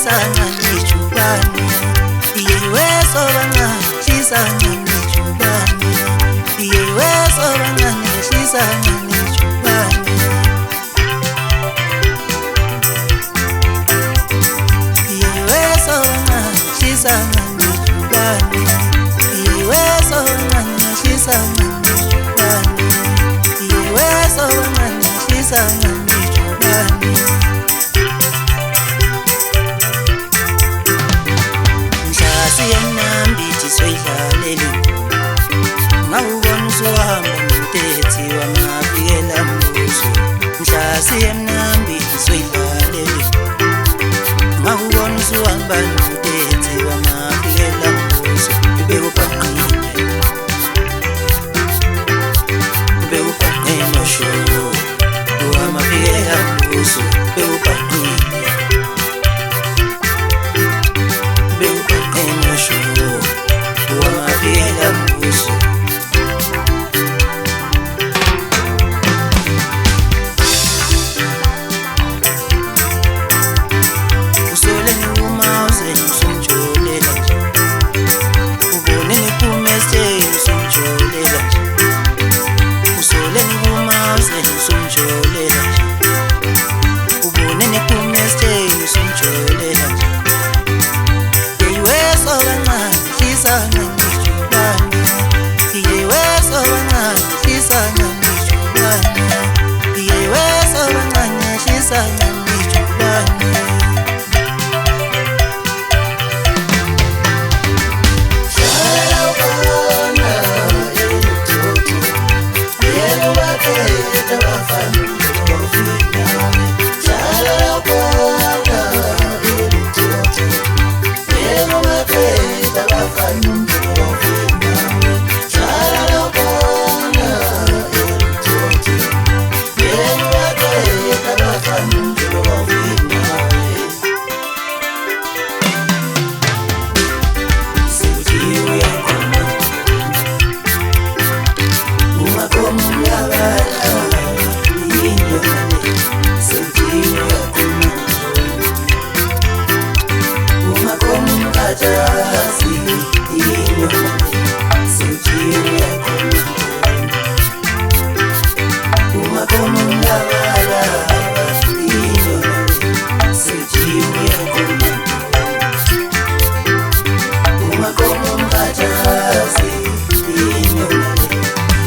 shisana nijubane iyewe sobangane shisana nijubane iyewe sobangane shisana nijubane iyewe sobangane shisana nijubane iyewe sobangane shisana nijubane iyewe sobangane shisana nijubane Siyenambithi soyidlalele Mawubona usuhamba nomtethi wamafikela mbuso Mhla siyenambithi soyidlalele Mawubona usuhamba nomtethi wamafikela mbuso Ubewubhaqile Ubewubhaqile nosho wamafikela mbuso Ubewubhaqile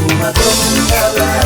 Uma como